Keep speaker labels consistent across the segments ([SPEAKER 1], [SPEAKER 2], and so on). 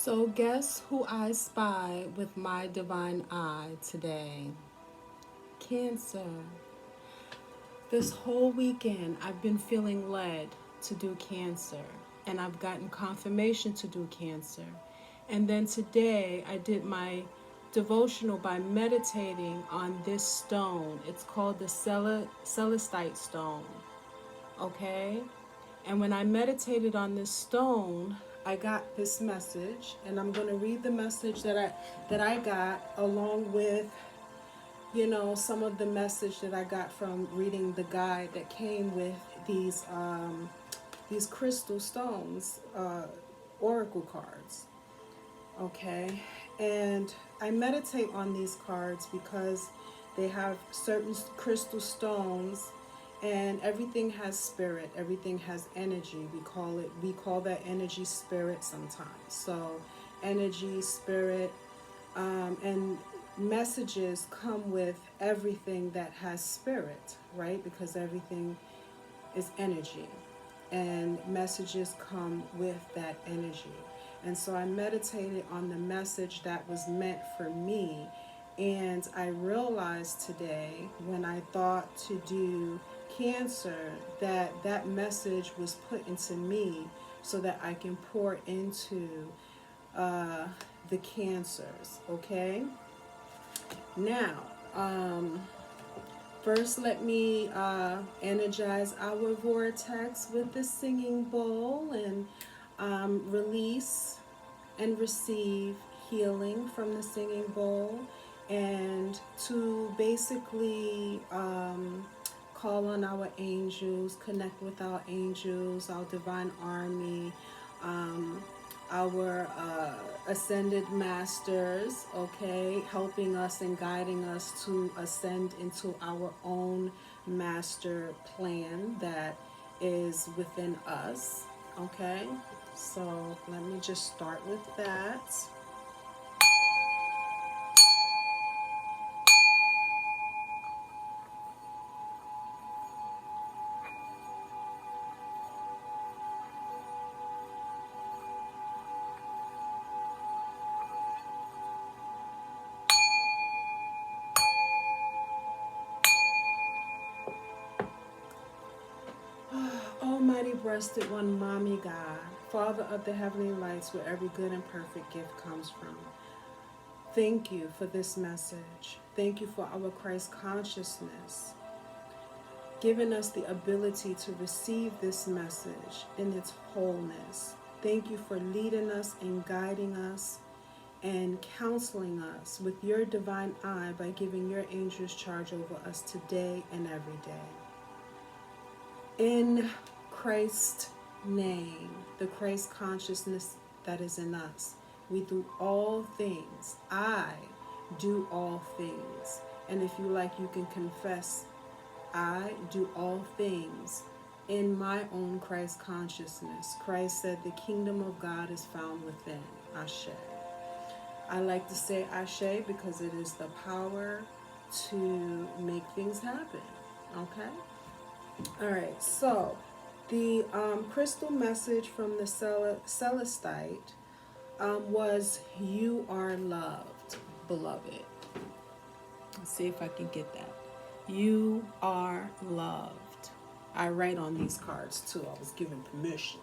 [SPEAKER 1] So, guess who I spy with my divine eye today? Cancer. This whole weekend, I've been feeling led to do Cancer, and I've gotten confirmation to do Cancer. And then today, I did my devotional by meditating on this stone. It's called the Celestite stone. Okay? And when I meditated on this stone, I got this message, and I'm going to read the message that I got along with some of the message that I got from reading the guide that came with these crystal stones, oracle cards. Okay, and I meditate on these cards because they have certain crystal stones, and everything has spirit, everything has energy. We call that energy spirit sometimes. So energy, spirit, and messages come with everything that has spirit, right? Because everything is energy, and messages come with that energy. And so I meditated on the message that was meant for me, and I realized today when I thought to do Cancer that that message was put into me so that I can pour into uh, the cancers. Okay, now, first let me energize our vortex with the singing bowl, and release and receive healing from the singing bowl, and to basically call on our angels, connect with our angels, our divine army, um, our ascended masters, okay, helping us and guiding us to ascend into our own master plan that is within us, okay? So let me just start with that. Almighty breasted one, Mommy God, Father of the heavenly lights, where every good and perfect gift comes from. Thank you for this message. Thank you for our Christ consciousness, giving us the ability to receive this message in its wholeness. Thank you for leading us and guiding us and counseling us with your divine eye by giving your angels charge over us today and every day. In Christ's name, the Christ consciousness that is in us, we do all things. I do all things. And if you like, you can confess, I do all things in my own Christ consciousness. Christ said the kingdom of God is found within. Ashe. I like to say Ashe because it is the power to make things happen. Okay? All right, so the crystal message from the Celestite was, you are loved, beloved. Let's see if I can get that. You are loved. I write on these cards too. I was given permission.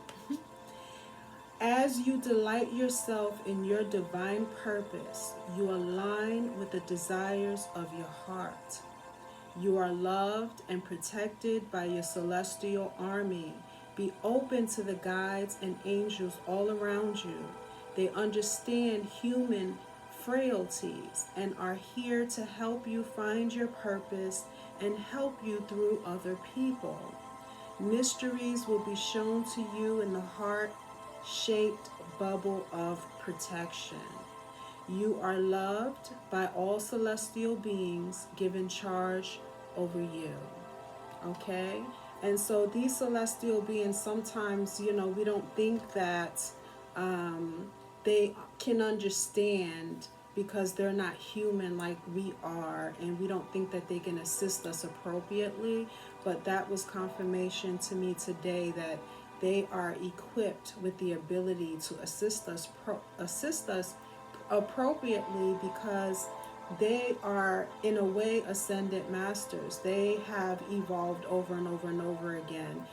[SPEAKER 1] As you delight yourself in your divine purpose, you align with the desires of your heart. You are loved and protected by your celestial army. Be open to the guides and angels all around you. They understand human frailties and are here to help you find your purpose and help you through other people. Mysteries will be shown to you in the heart-shaped bubble of protection. You are loved by all celestial beings given charge over you. Okay? And so these celestial beings, sometimes, we don't think that they can understand because they're not human like we are, and we don't think that they can assist us appropriately. But that was confirmation to me today that they are equipped with the ability to assist us appropriately, because they are in a way ascended masters. They have evolved over and over and over again.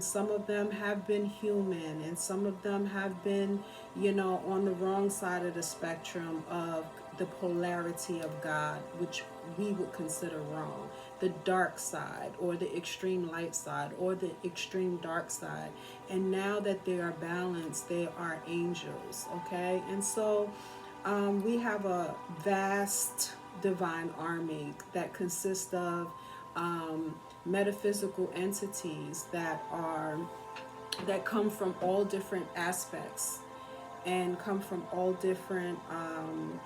[SPEAKER 1] Some of them have been human, and some of them have been, on the wrong side of the spectrum of the polarity of God, which we would consider wrong. The dark side, or the extreme light side, or the extreme dark side. And now that they are balanced, they are angels, okay? And so we have a vast divine army that consists of metaphysical entities that come from all different aspects, and come from all different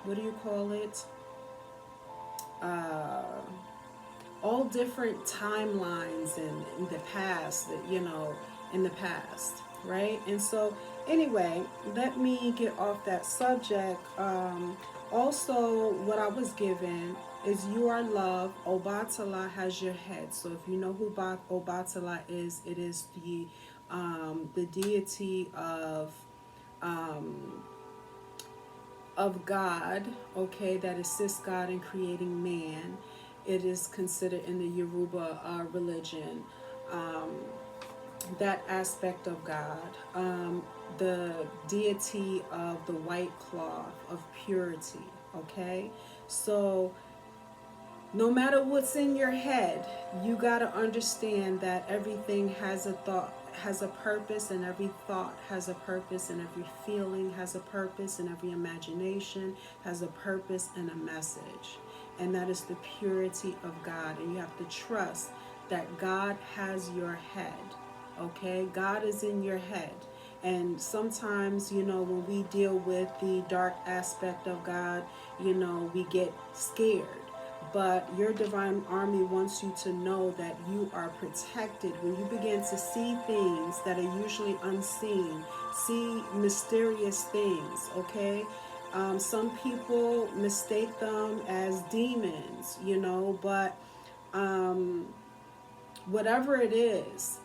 [SPEAKER 1] what do you call it, all different timelines in the past, in the past, right? And so anyway, let me get off that subject. Also, what I was given is you are love. Obatala has your head. So if you know who Obatala is, it is the deity of God, okay, that assists God in creating man. It is considered in the Yoruba religion, that aspect of God, the deity of the white cloth of purity, okay? So no matter what's in your head, you got to understand that everything has a thought, has a purpose, and every thought has a purpose, and every feeling has a purpose, and every imagination has a purpose and a message. And that is the purity of God. And you have to trust that God has your head, okay? God is in your head. And sometimes, when we deal with the dark aspect of God, we get scared. But your divine army wants you to know that you are protected. When you begin to see things that are usually unseen, see mysterious things, okay? Some people mistake them as demons, but whatever it is,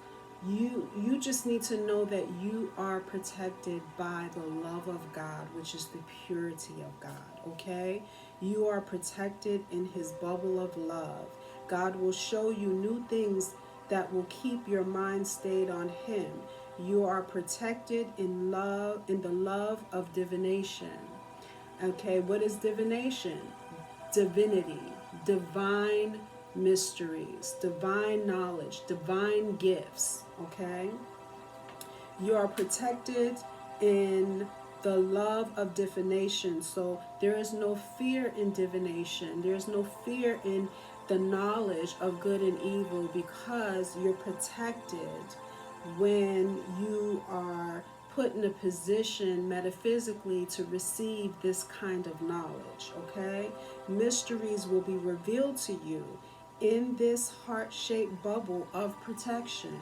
[SPEAKER 1] you just need to know that you are protected by the love of God, which is the purity of God, okay? You are protected in his bubble of love. God will show you new things that will keep your mind stayed on him. You are protected in love, in the love of divination. Okay, what is divination? Divinity, divine mysteries, divine knowledge, divine gifts, okay? You are protected in the love of divination. So there is no fear in divination. There's no fear in the knowledge of good and evil, because you're protected when you are put in a position metaphysically to receive this kind of knowledge, okay? Mysteries will be revealed to you in this heart-shaped bubble of protection.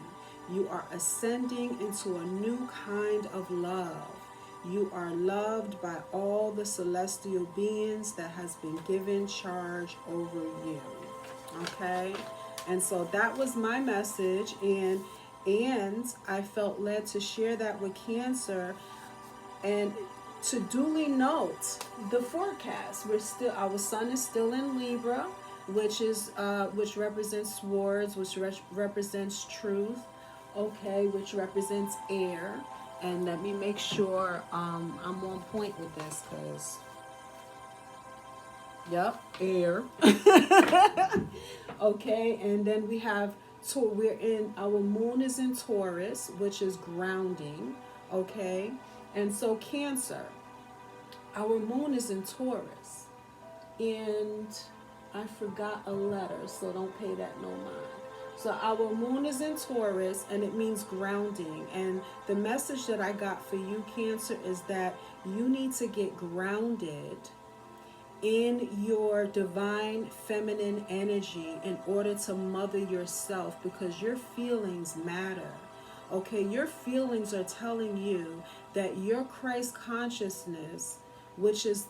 [SPEAKER 1] You are ascending into a new kind of love. You are loved by all the celestial beings that has been given charge over you, okay? And so that was my message, and I felt led to share that with Cancer, and to duly note the forecast. Our sun is still in Libra, which represents swords, which represents truth, okay, which represents air. And let me make sure I'm on point with this, because yep, air. Okay, and then we have, our moon is in Taurus, which is grounding, okay? And so Cancer, our moon is in Taurus, and I forgot a letter, so don't pay that no mind. So our moon is in Taurus, and it means grounding. And the message that I got for you, Cancer, is that you need to get grounded in your divine feminine energy in order to mother yourself, because your feelings matter. Okay, your feelings are telling you that your Christ consciousness, which is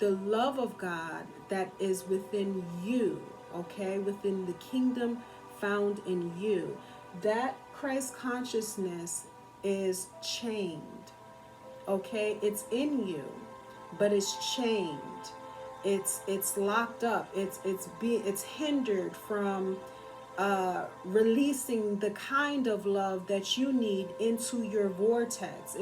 [SPEAKER 1] the love of God that is within you, okay, within the kingdom found in you, that Christ consciousness is chained. Okay, it's in you, but it's chained. It's locked up. It's hindered from releasing the kind of love that you need into your vortex.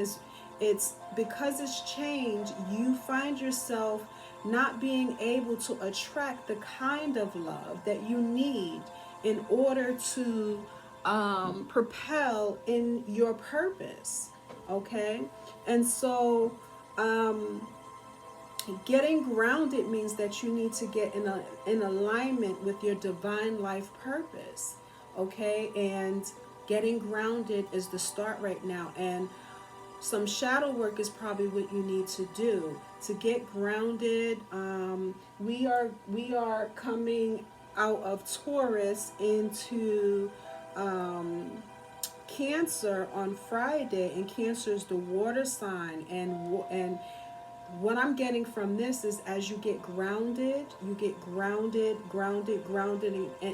[SPEAKER 1] It's because it's changed, you find yourself not being able to attract the kind of love that you need in order to propel in your purpose. Okay, and so getting grounded means that you need to get in alignment with your divine life purpose. Okay, and getting grounded is the start right now, and some shadow work is probably what you need to do to get grounded. We are coming out of Taurus into Cancer on Friday, and Cancer is the water sign, and what I'm getting from this is as you get grounded, and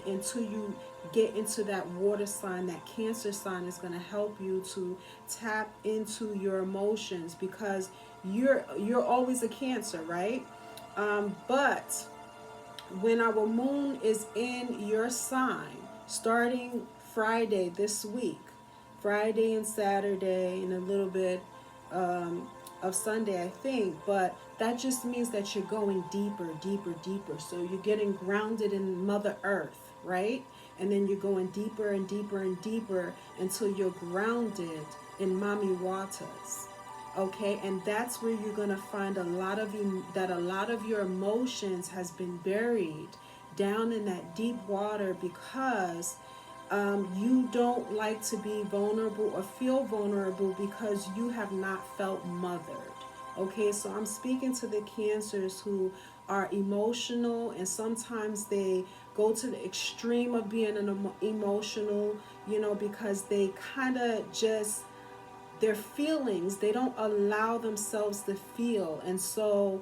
[SPEAKER 1] until you get into that water sign, that Cancer sign is going to help you to tap into your emotions, because you're always a Cancer, right? But when our moon is in your sign, starting Friday this week, Friday and Saturday, and a little bit of Sunday, I think, but that just means that you're going deeper, deeper, deeper. So you're getting grounded in Mother Earth, right? And then you're going deeper and deeper and deeper until you're grounded in Mami Waters. Okay, and that's where you're going to find a lot of your emotions has been buried down in that deep water, because you don't like to be vulnerable or feel vulnerable because you have not felt mothered. Okay, so I'm speaking to the Cancers who are emotional, and sometimes they go to the extreme of being emotional, because they kind of just, their feelings, they don't allow themselves to feel. And so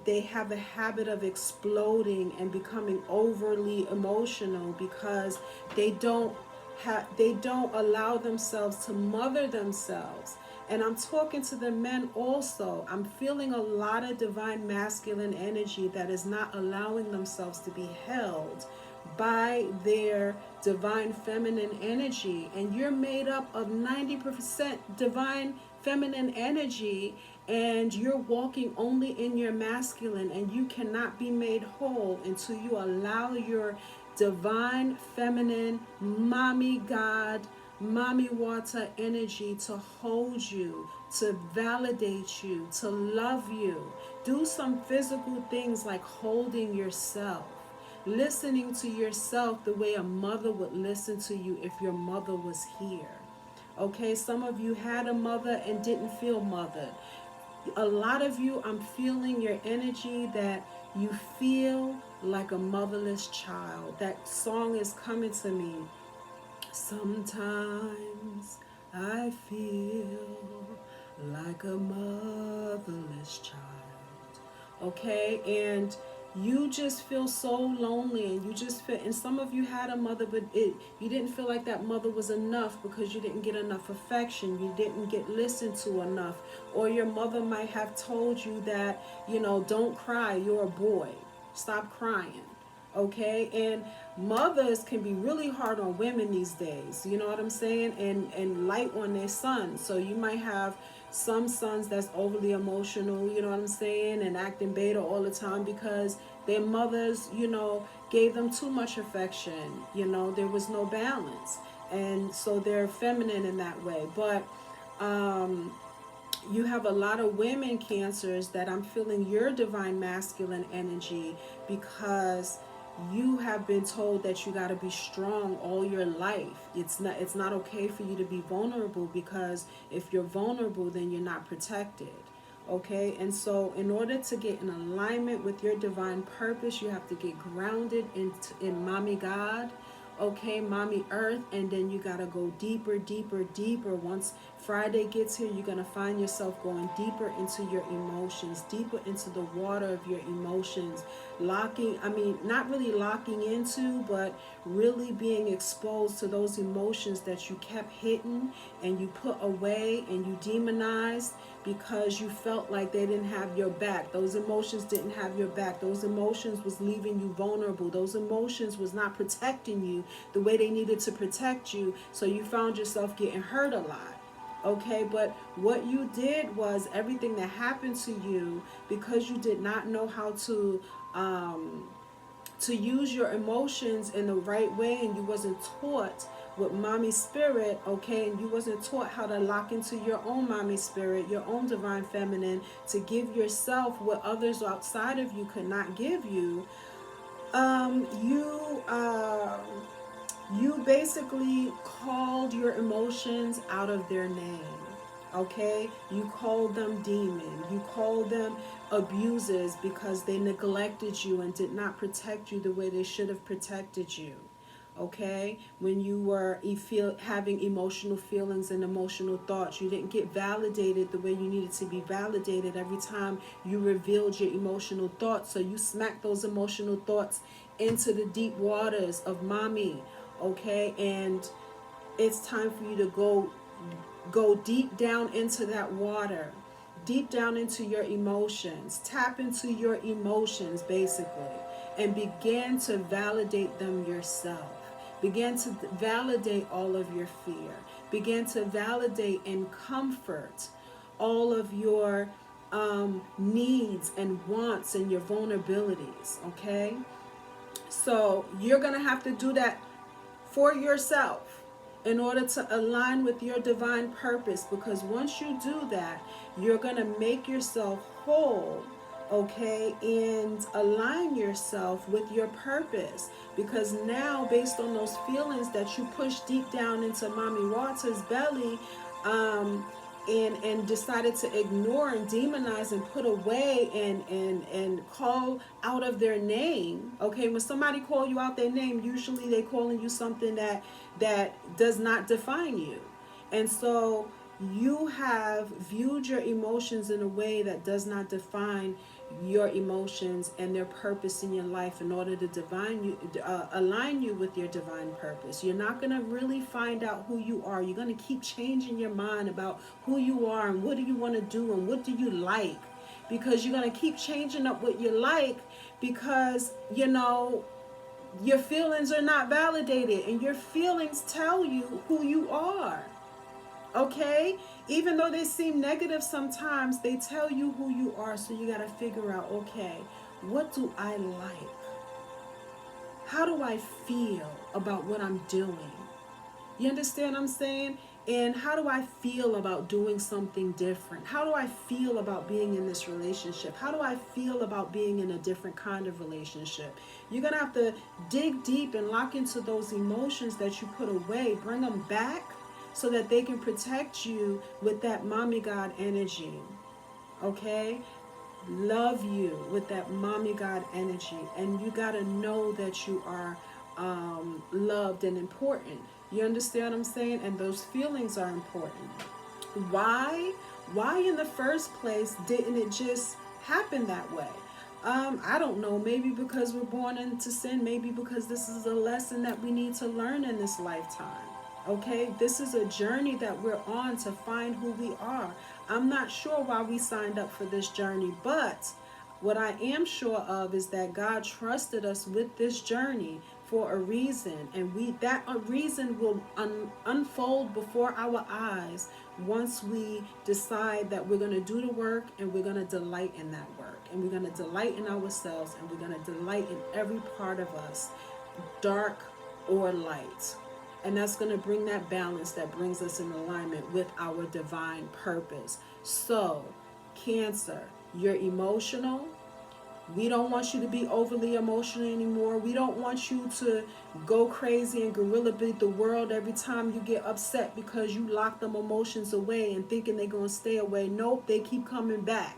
[SPEAKER 1] they have a habit of exploding and becoming overly emotional because they don't allow themselves to mother themselves. And I'm talking to the men also. I'm feeling a lot of divine masculine energy that is not allowing themselves to be held by their divine feminine energy. And you're made up of 90% divine feminine energy, and you're walking only in your masculine, and you cannot be made whole until you allow your divine feminine mommy God, mommy water energy to hold you, to validate you, to love you. Do some physical things like holding yourself, listening to yourself the way a mother would listen to you if your mother was here. Okay, some of you had a mother and didn't feel mothered. A lot of you, I'm feeling your energy that you feel like a motherless child. That song is coming to me. Sometimes I feel like a motherless child. Okay, and you just feel so lonely, and you just feel, and some of you had a mother, but you didn't feel like that mother was enough because you didn't get enough affection, you didn't get listened to enough, or your mother might have told you that, don't cry, you're a boy, stop crying. Okay, and mothers can be really hard on women these days, you know what I'm saying, and light on their sons. So you might have some sons that's overly emotional, you know what I'm saying, and acting beta all the time because their mothers, gave them too much affection, there was no balance, and so they're feminine in that way. But you have a lot of women Cancers that I'm feeling your divine masculine energy, because you have been told that you got to be strong all your life. It's not okay for you to be vulnerable, because if you're vulnerable, then you're not protected. Okay, and so in order to get in alignment with your divine purpose, you have to get grounded in Mommy God, okay, Mommy Earth, and then you got to go deeper, deeper, deeper. Once Friday gets here, you're going to find yourself going deeper into your emotions, deeper into the water of your emotions, not really locking into, but really being exposed to those emotions that you kept hidden and you put away and you demonized because you felt like they didn't have your back. Those emotions didn't have your back. Those emotions was leaving you vulnerable. Those emotions was not protecting you the way they needed to protect you. So you found yourself getting hurt a lot. Okay, but what you did was everything that happened to you, because you did not know how to use your emotions in the right way, and you wasn't taught with mommy spirit, okay, and you wasn't taught how to lock into your own mommy spirit, your own divine feminine, to give yourself what others outside of you could not give you. You basically called your emotions out of their name. Okay, you called them demon, you called them abusers because they neglected you and did not protect you the way they should have protected you. Okay, when you were having emotional feelings and emotional thoughts, you didn't get validated the way you needed to be validated every time you revealed your emotional thoughts. So you smacked those emotional thoughts into the deep waters of mommy. Okay, and it's time for you to go deep down into that water, deep down into your emotions, tap into your emotions basically, and begin to validate them yourself. Begin to validate all of your fear. Begin to validate and comfort all of your needs and wants and your vulnerabilities. Okay, so you're gonna have to do that for yourself in order to align with your divine purpose, because once you do that, you're going to make yourself whole, okay, and align yourself with your purpose, because now, based on those feelings that you push deep down into mommy water's belly, and decided to ignore and demonize and put away and call out of their name. Okay, when somebody call you out their name, usually they calling you something that does not define you. And so you have viewed your emotions in a way that does not define your emotions and their purpose in your life in order to align you with your divine purpose. You're not going to really find out who you are. You're going to keep changing your mind about who you are and what do you want to do and what do you like, because you're going to keep changing up what you like, because your feelings are not validated, and your feelings tell you who you are. Okay, even though they seem negative sometimes, they tell you who you are. So you got to figure out, okay, what do I like? How do I feel about what I'm doing? You understand what I'm saying? And how do I feel about doing something different? How do I feel about being in this relationship? How do I feel about being in a different kind of relationship? You're going to have to dig deep and lock into those emotions that you put away, bring them back, so that they can protect you with that mommy God energy. Okay? Love you with that mommy God energy. And you got to know that you are loved and important. You understand what I'm saying? And those feelings are important. Why? Why in the first place didn't it just happen that way? I don't know. Maybe because we're born into sin. Maybe because this is a lesson that we need to learn in this lifetime. Okay, this is a journey that we're on to find who we are. I'm not sure why we signed up for this journey, but what I am sure of is that God trusted us with this journey for a reason, and that reason will unfold before our eyes once we decide that we're going to do the work, and we're going to delight in that work, and we're going to delight in ourselves, and we're going to delight in every part of us, dark or light. And that's going to bring that balance that brings us in alignment with our divine purpose. So, Cancer, you're emotional. We don't want you to be overly emotional anymore. We don't want you to go crazy and gorilla beat the world every time you get upset because you lock them emotions away and thinking they're going to stay away. Nope, they keep coming back.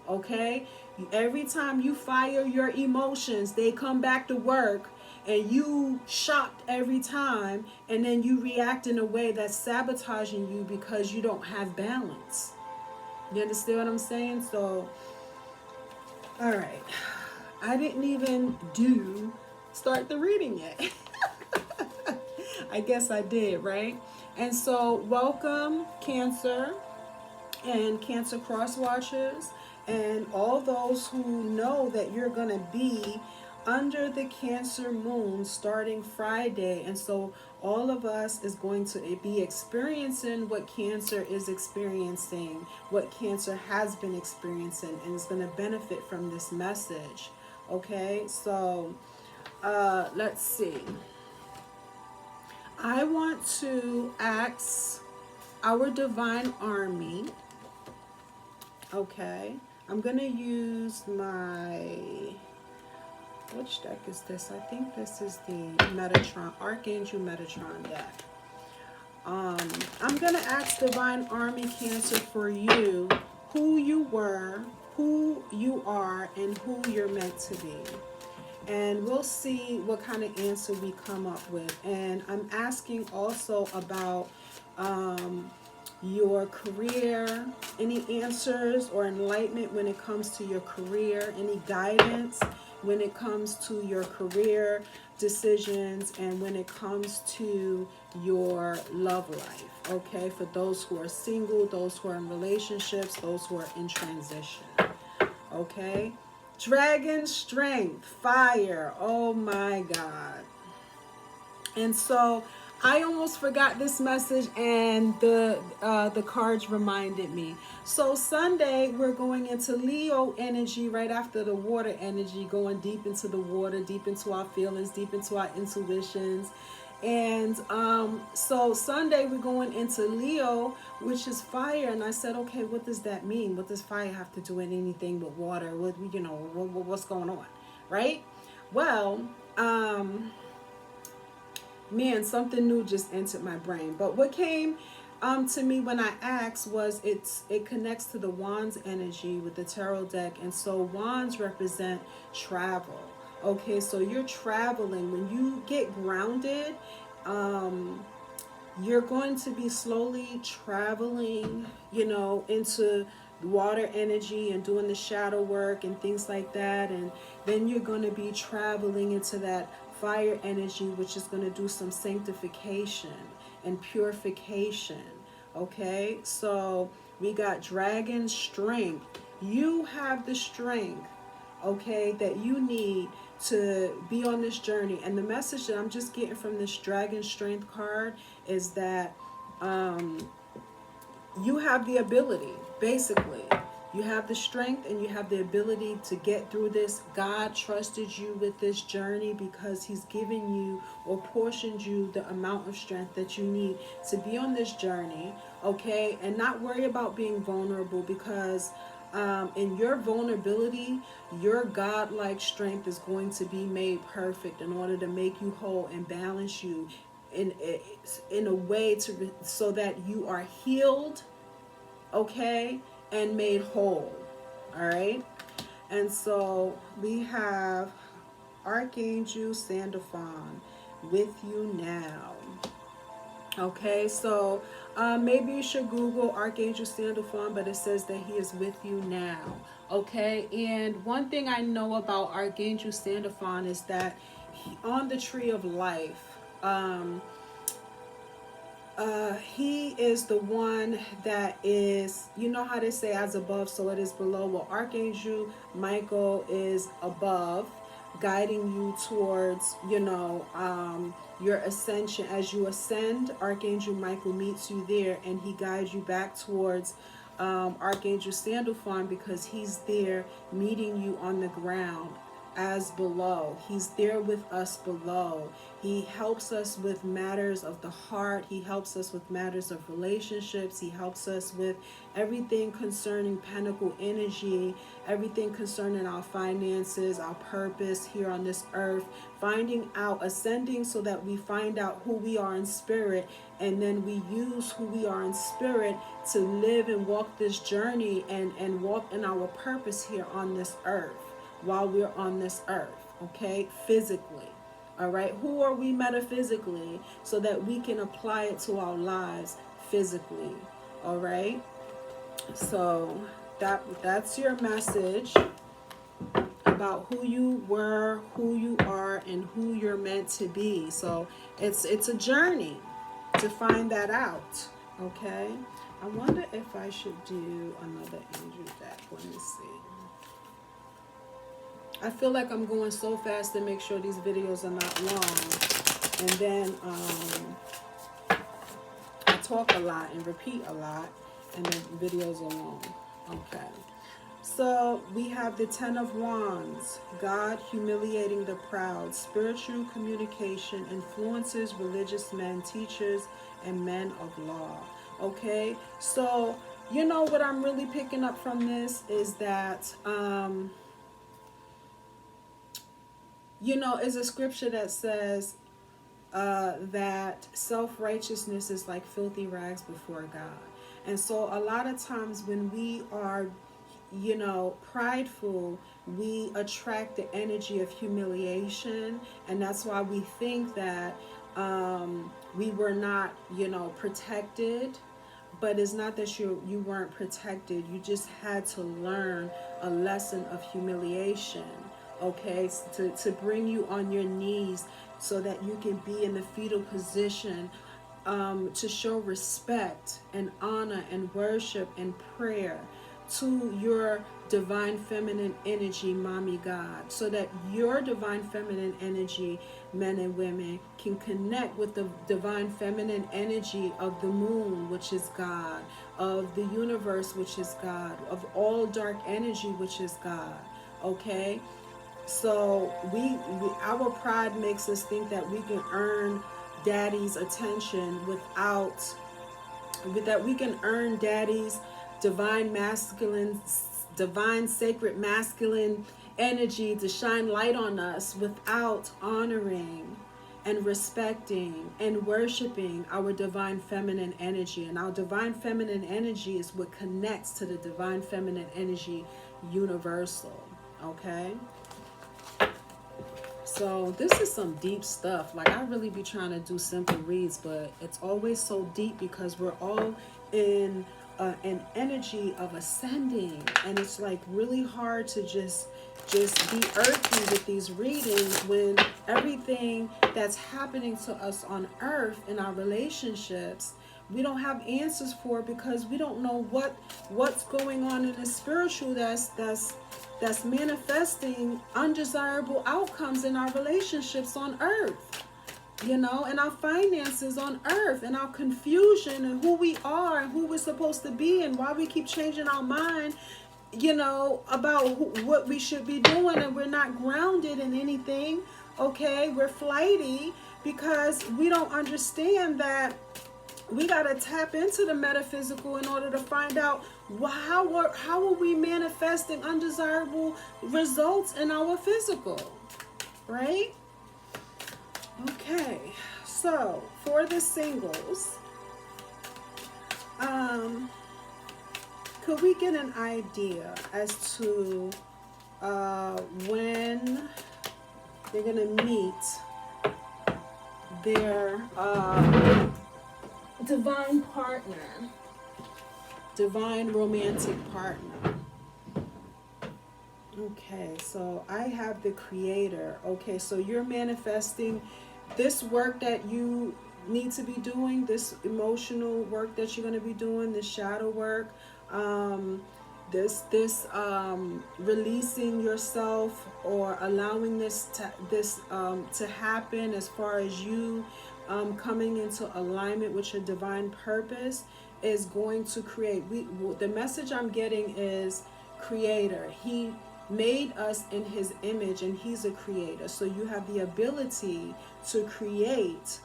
[SPEAKER 1] Okay? Every time you fire your emotions, they come back to work. and you shocked every time, and then you react in a way that's sabotaging you because you don't have balance. You understand what I'm saying? So, all right. I didn't even start the reading yet. I guess I did, right? And so, welcome, Cancer and Cancer Cross Watchers, and all those who know that you're going to be under the Cancer moon starting Friday. And so all of us is going to be experiencing what Cancer is experiencing, what Cancer has been experiencing, and is going to benefit from this message. Okay, so let's see. I want to ask our divine army. Okay, I'm going to use my, which deck is this? I think this is the Metatron, Archangel Metatron deck. I'm going to ask Divine Army Cancer for you, who you were, who you are, and who you're meant to be. And we'll see what kind of answer we come up with. And I'm asking also about your career, any answers or enlightenment when it comes to your career, any guidance when it comes to your career decisions, and when it comes to your love life. Okay, for those who are single, those who are in relationships, those who are in transition. Okay, dragon strength, fire. Oh my God. And so I almost forgot this message, and the cards reminded me. So Sunday we're going into Leo energy right after the water energy, going deep into the water, deep into our feelings, deep into our intuitions. And so Sunday we're going into Leo, which is fire. And I said, okay, what does that mean? What does fire have to do with anything but water? What's going on, right? Well, man, something new just entered my brain. But what came to me when I asked was it connects to the Wands energy with the tarot deck. And so Wands represent travel. Okay, so you're traveling. When you get grounded, you're going to be slowly traveling, into water energy and doing the shadow work and things like that. And then you're going to be traveling into that fire energy, which is going to do some sanctification and purification. Okay, so we got dragon strength. You have the strength, okay, that you need to be on this journey. And the message that I'm just getting from this dragon strength card is that you have the ability, basically. You have the strength and you have the ability to get through this. God trusted you with this journey because he's given you or portioned you the amount of strength that you need to be on this journey, okay? And not worry about being vulnerable, because in your vulnerability, your godlike strength is going to be made perfect in order to make you whole and balance you in a way so that you are healed, okay, and made whole. All right. And so we have Archangel Sandalphon with you now. Okay, so maybe you should Google Archangel Sandalphon, but it says that he is with you now. Okay, and one thing I know about Archangel Sandalphon is that on the tree of life, he is the one that is, you know how they say as above, so it is below. Well, Archangel Michael is above, guiding you towards, your ascension. As you ascend, Archangel Michael meets you there, and he guides you back towards Archangel Sandalphon, because he's there meeting you on the ground as below. He's there with us below. He helps us with matters of the heart. He helps us with matters of relationships. He helps us with everything concerning Pentacle energy, everything concerning our finances, our purpose here on this earth, finding out, ascending so that we find out who we are in spirit, and then we use who we are in spirit to live and walk this journey and walk in our purpose here on this earth while we're on this earth, okay, physically. All right, who are we metaphysically so that we can apply it to our lives physically? All right, so that's your message about who you were, who you are, and who you're meant to be. So it's a journey to find that out. Okay, I wonder if I should do another angel deck. Let me see. I feel like I'm going so fast to make sure these videos are not long, and then I talk a lot and repeat a lot, and the videos are long. Okay. So we have the Ten of Wands, God humiliating the proud, spiritual communication influences religious men, teachers, and men of law. Okay, so you know what I'm really picking up from this is that, you know, is a scripture that says that self-righteousness is like filthy rags before God. And so a lot of times when we are, you know, prideful, we attract the energy of humiliation, and that's why we think that we were not, you know, protected. But it's not that you weren't protected. You just had to learn a lesson of humiliation, okay, to bring you on your knees so that you can be in the fetal position, to show respect and honor and worship and prayer to your divine feminine energy, mommy God, so that your divine feminine energy, men and women, can connect with the divine feminine energy of the moon, which is God, of the universe, which is God, of all dark energy, which is God. Okay, so we our pride makes us think that we can earn daddy's attention without that we can earn daddy's divine masculine, divine sacred masculine energy to shine light on us without honoring and respecting and worshiping our divine feminine energy. And our divine feminine energy is what connects to the divine feminine energy universal. Okay, so this is some deep stuff. Like, I really be trying to do simple reads, but it's always so deep because we're all in an energy of ascending, and it's like really hard to just be earthy with these readings when everything that's happening to us on earth in our relationships, we don't have answers for, because we don't know what's going on in the spiritual that's manifesting undesirable outcomes in our relationships on earth, you know, and our finances on earth, and our confusion and who we are and who we're supposed to be, and why we keep changing our mind, you know, about what we should be doing, and we're not grounded in anything. Okay, we're flighty because we don't understand that we got to tap into the metaphysical in order to find out how are we manifesting undesirable results in our physical, right? Okay, so for the singles, could we get an idea as to when they're gonna meet their divine partner, divine romantic partner? Okay, so I have the Creator. Okay, so you're manifesting this work that you need to be doing, this emotional work that you're going to be doing, this shadow work, this releasing yourself or allowing this to happen, as far as you coming into alignment with your divine purpose, is going to create. The message I'm getting is Creator. He made us in his image, and he's a creator, so you have the ability to create,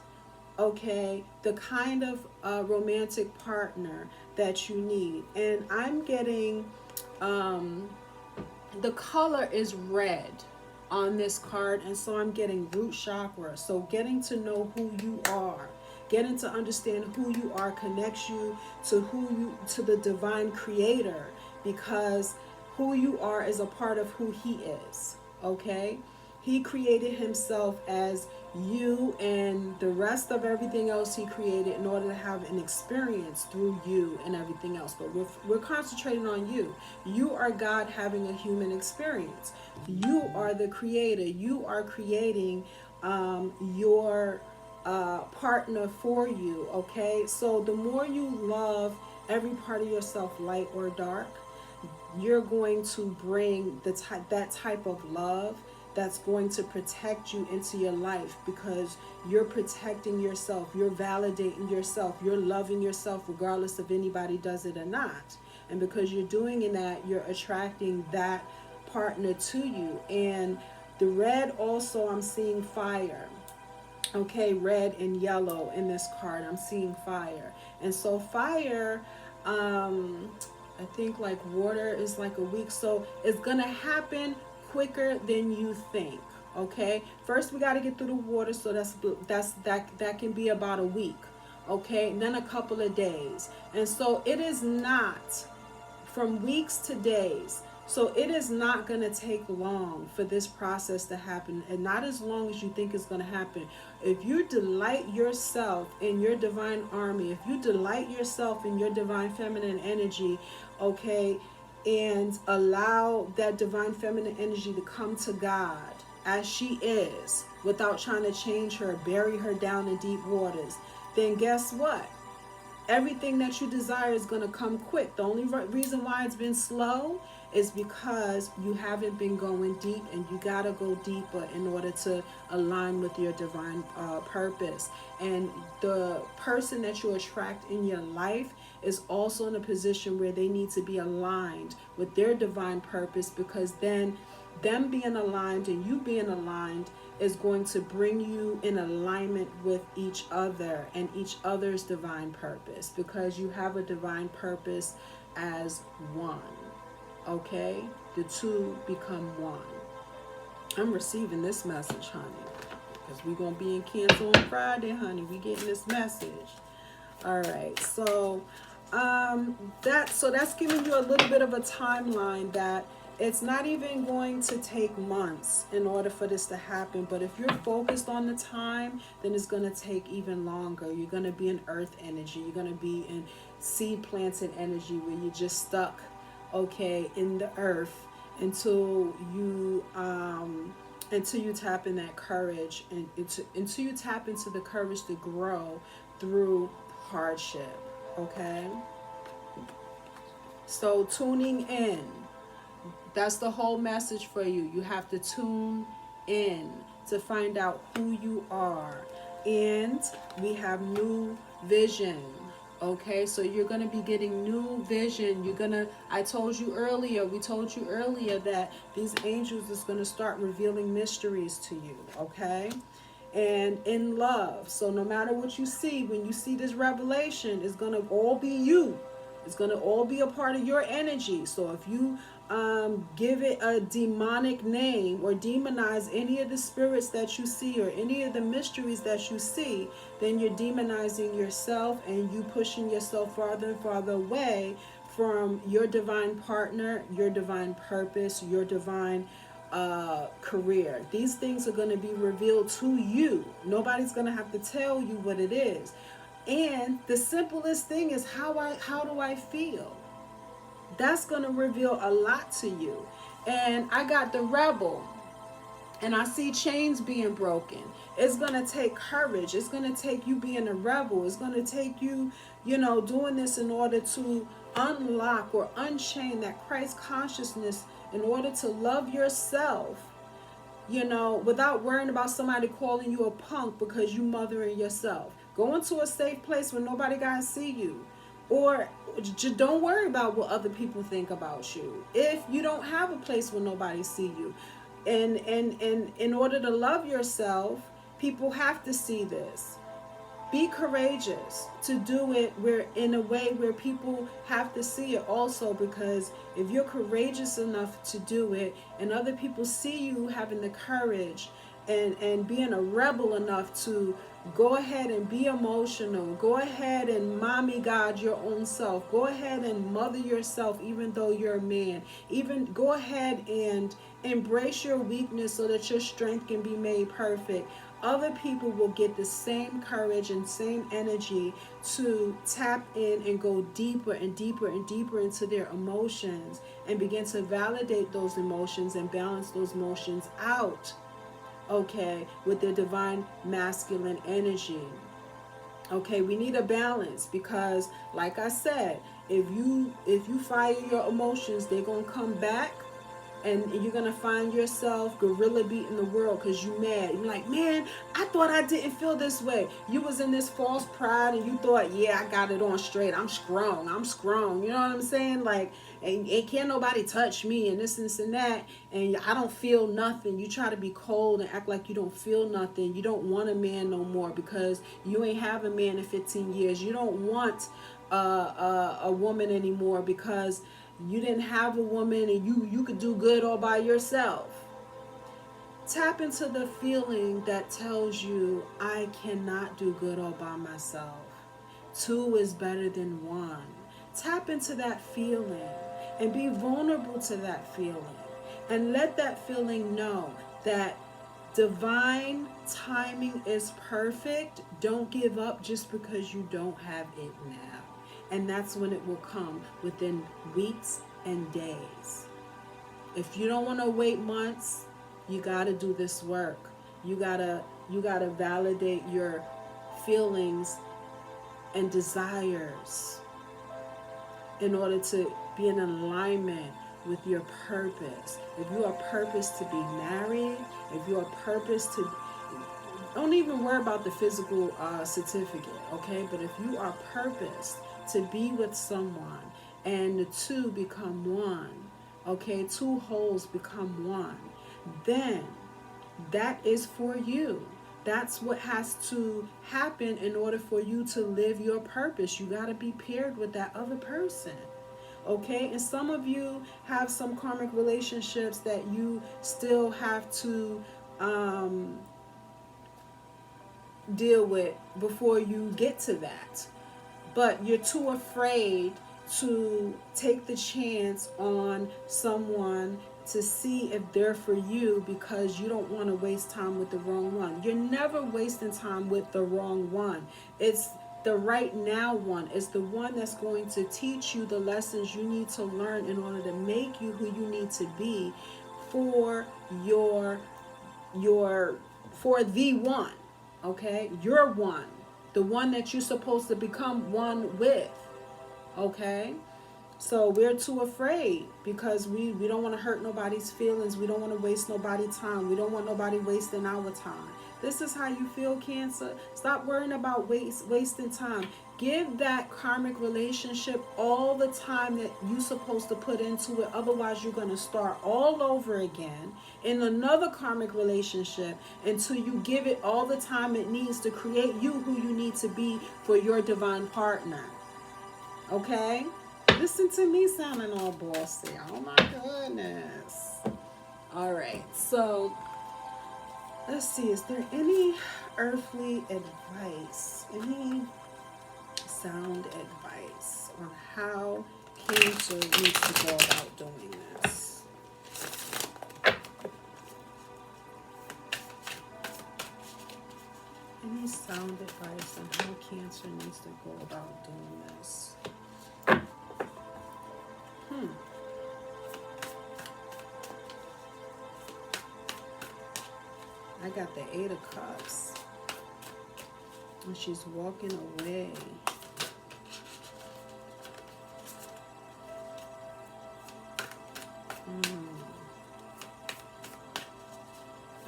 [SPEAKER 1] okay, the kind of romantic partner that you need. And I'm getting the color is red on this card, and so I'm getting root chakra. So getting to know who you are, getting to understand who you are, connects you to the divine Creator, because who you are is a part of who he is. Okay, He created himself as you and the rest of everything else he created in order to have an experience through you and everything else. But we're concentrating on you. You are God having a human experience. You are the creator. You are creating your partner for you. Okay, so the more you love every part of yourself, light or dark, you're going to bring that type of love that's going to protect you into your life, because you're protecting yourself, you're validating yourself, you're loving yourself regardless if anybody does it or not. And because you're doing that, you're attracting that partner to you. And the red, also I'm seeing fire. Okay, red and yellow in this card, I'm seeing fire. And so fire, I think like water is like a week, so it's gonna happen quicker than you think. Okay, first we got to get through the water, so that can be about a week. Okay, and then a couple of days. And so it is not from weeks to days. So it is not going to take long for this process to happen, and not as long as you think it's going to happen. If you delight yourself in your divine army, if you delight yourself in your divine feminine energy, okay, and allow that divine feminine energy to come to God as she is, without trying to change her, bury her down in deep waters, then guess what? Everything that you desire is going to come quick. The only reason why it's been slow is because you haven't been going deep, and you got to go deeper in order to align with your divine purpose. And the person that you attract in your life is also in a position where they need to be aligned with their divine purpose, because then them being aligned and you being aligned is going to bring you in alignment with each other and each other's divine purpose, because you have a divine purpose as one. Okay, the two become one. I'm receiving this message, honey, because we're gonna be in Cancer on Friday, honey. We getting this message. All right, so that's giving you a little bit of a timeline that it's not even going to take months in order for this to happen. But if you're focused on the time, then it's going to take even longer. You're going to be in earth energy. You're going to be in seed planted energy, where you're just stuck, okay, in the earth until you tap in that courage, and until you tap into the courage to grow through hardship. Okay, so tuning in, that's the whole message for you. You have to tune in to find out who you are. And we have new vision. Okay, so you're going to be getting new vision. I told you earlier, we told you earlier that these angels is going to start revealing mysteries to you. Okay, and in love. So no matter what you see, when you see this revelation, it's going to all be you. It's going to all be a part of your energy. So if you give it a demonic name or demonize any of the spirits that you see or any of the mysteries that you see, then you're demonizing yourself, and you pushing yourself farther and farther away from your divine partner, your divine purpose, your divine career. These things are going to be revealed to you. Nobody's going to have to tell you what it is. And the simplest thing is how do I feel? That's going to reveal a lot to you. And I got the rebel, and I see chains being broken. It's going to take courage. It's going to take you being a rebel. It's going to take you, doing this in order to unlock or unchain that Christ consciousness, in order to love yourself, without worrying about somebody calling you a punk because you mothering yourself. Go into a safe place where nobody got to see you. Or just don't worry about what other people think about you. If you don't have a place where nobody see you, and in order to love yourself, people have to see this. Be courageous to do it in a way where people have to see it also, because if you're courageous enough to do it and other people see you having the courage and being a rebel enough to Go ahead and be emotional. Go ahead and mommy God your own self. Go ahead and mother yourself even though you're a man. Even go ahead and embrace your weakness so that your strength can be made perfect. Other people will get the same courage and same energy to tap in and go deeper and deeper and deeper into their emotions and begin to validate those emotions and balance those emotions out, okay, with their divine masculine energy. Okay, we need a balance because, like I said, if you fire your emotions, they're gonna come back, and you're gonna find yourself gorilla beating the world because you mad. You're like, man, I thought I didn't feel this way. You was in this false pride and you thought, yeah, I got it on straight. I'm strong. You know what I'm saying? Like, and can't nobody touch me and this and that. And I don't feel nothing. You try to be cold and act like you don't feel nothing. You don't want a man no more because you ain't have a man in 15 years. You don't want a woman anymore because you didn't have a woman and you could do good all by yourself. Tap into the feeling that tells you I cannot do good all by myself. Two is better than one. Tap into that feeling and be vulnerable to that feeling and let that feeling know that divine timing is perfect. Don't give up just because you don't have it now. And that's when it will come, within weeks and days. If you don't want to wait months, you got to do this work. You got to validate your feelings and desires in order to be in alignment with your purpose. If you are purposed to be married, if you are purposed to, don't even worry about the physical certificate, okay? But if you are purposed to be with someone and the two become one, okay, two wholes become one, then that is for you. That's what has to happen in order for you to live your purpose. You got to be paired with that other person. Okay, and some of you have some karmic relationships that you still have to deal with before you get to that. But you're too afraid to take the chance on someone to see if they're for you because you don't want to waste time with the wrong one. You're never wasting time with the wrong one. It's the right now one. It's the one that's going to teach you the lessons you need to learn in order to make you who you need to be for for the one. Okay? You're one. The one that you're supposed to become one with. Okay? So we're too afraid because we don't want to hurt nobody's feelings. We don't want to waste nobody's time. We don't want nobody wasting our time. This is how you feel, Cancer. Stop worrying about wasting time. Give that karmic relationship all the time that you're supposed to put into it. Otherwise, you're going to start all over again in another karmic relationship until you give it all the time it needs to create you who you need to be for your divine partner. Okay? Listen to me sounding all bossy. Oh my goodness. All right. So let's see. Is there any earthly advice? Any sound advice on how Cancer needs to go about doing this? Any sound advice on how Cancer needs to go about doing this? I got the 8 of Cups. And she's walking away.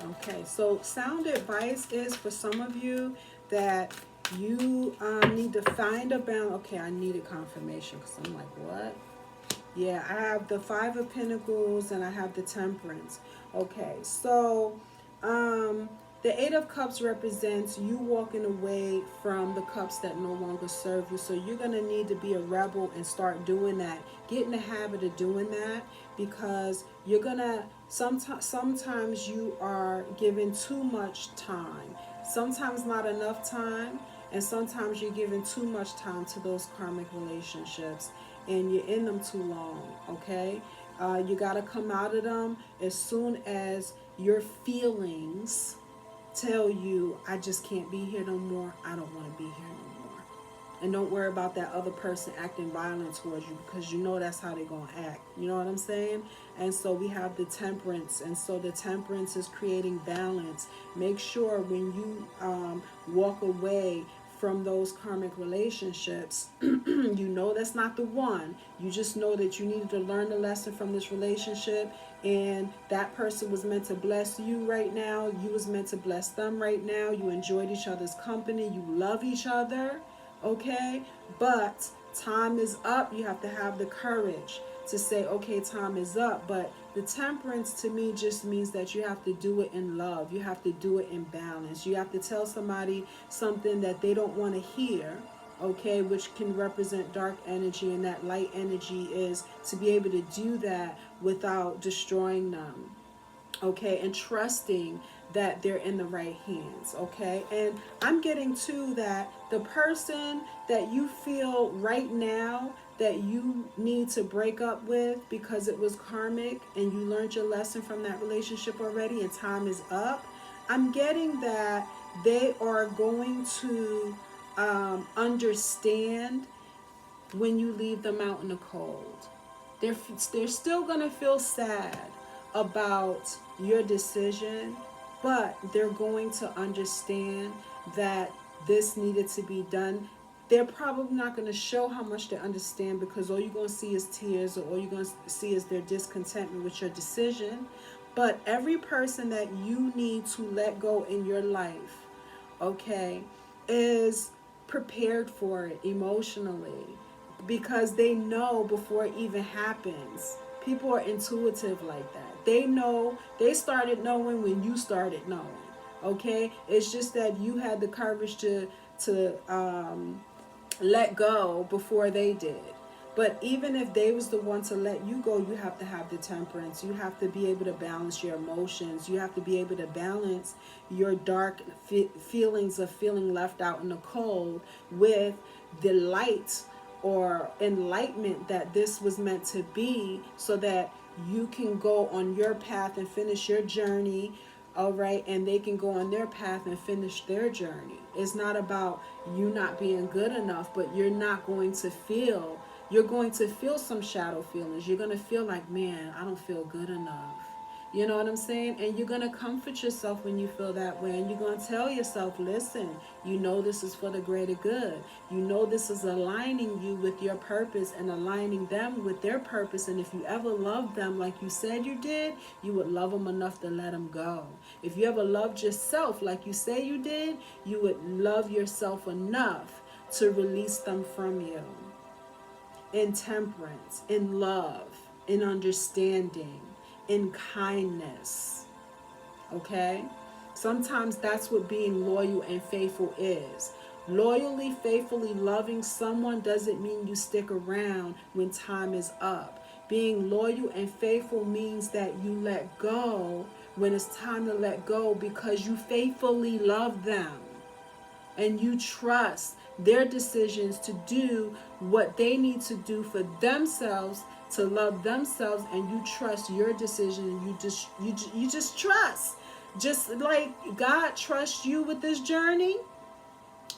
[SPEAKER 1] Okay, so sound advice is for some of you that you need to find a balance. Okay, I needed confirmation because I'm like, what? Yeah, I have the 5 of Pentacles and I have the Temperance. Okay, so the 8 of Cups represents you walking away from the cups that no longer serve you. So you're going to need to be a rebel and start doing that. Get in the habit of doing that because you're going to, sometimes you are given too much time. Sometimes not enough time, and sometimes you're giving too much time to those karmic relationships and you're in them too long, okay? You got to come out of them as soon as your feelings tell you, I just can't be here no more. I don't want to be here no more. And don't worry about that other person acting violent towards you, because you know that's how they're going to act. You know what I'm saying? And so we have the temperance. And so the temperance is creating balance. Make sure when you walk away from those karmic relationships, you know that's not the one. You just know that you needed to learn the lesson from this relationship, and that person was meant to bless you right now. You was meant to bless them right now. You enjoyed each other's company. You love each other, okay? But time is up. You have to have the courage to say, okay, time is up. But the temperance to me just means that you have to do it in love. You have to do it in balance. You have to tell somebody something that they don't want to hear, okay, which can represent dark energy, and that light energy is to be able to do that without destroying them, okay, and trusting that they're in the right hands, okay? And I'm getting to that the person that you feel right now that you need to break up with because it was karmic and you learned your lesson from that relationship already and time is up, I'm getting that they are going to understand when you leave them out in the cold. They're still going to feel sad about your decision, but they're going to understand that this needed to be done. They're probably not going to show how much they understand, because all you're going to see is tears, or all you're going to see is their discontentment with your decision. But every person that you need to let go in your life, okay, is prepared for it emotionally, because they know before it even happens. People are intuitive like that. They know, they started knowing when you started knowing, okay? It's just that you had the courage to let go before they did. But even if they was the one to let you go, you have to have the temperance. You have to be able to balance your emotions. You have to be able to balance your dark feelings of feeling left out in the cold with the light or enlightenment that this was meant to be, so that you can go on your path and finish your journey, all right, and they can go on their path and finish their journey. It's not about you not being good enough, but you're going to feel some shadow feelings. You're going to feel like, man, I don't feel good enough. You know what I'm saying? And you're going to comfort yourself when you feel that way. And you're going to tell yourself, listen, you know this is for the greater good. You know this is aligning you with your purpose and aligning them with their purpose. And if you ever loved them like you said you did, you would love them enough to let them go. If you ever loved yourself like you say you did, you would love yourself enough to release them from you. In temperance, in love, in understanding, in kindness, okay? Sometimes that's what being loyal and faithful is. Loyally, faithfully loving someone doesn't mean you stick around when time is up. Being loyal and faithful means that you let go when it's time to let go, because you faithfully love them and you trust their decisions to do what they need to do for themselves, to love themselves, and you trust your decision, and you just trust. Just like God trusts you with this journey,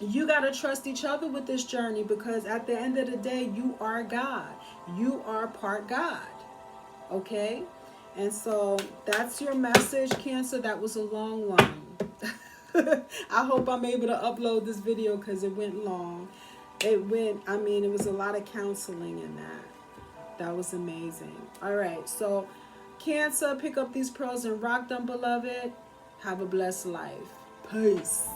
[SPEAKER 1] you got to trust each other with this journey, because at the end of the day, you are God. You are part God. Okay? And so that's your message, Cancer. That was a long one. I hope I'm able to upload this video because it went long. It was a lot of counseling in that. That was amazing. All right, so Cancer, pick up these pearls and rock them, beloved. Have a blessed life. Peace.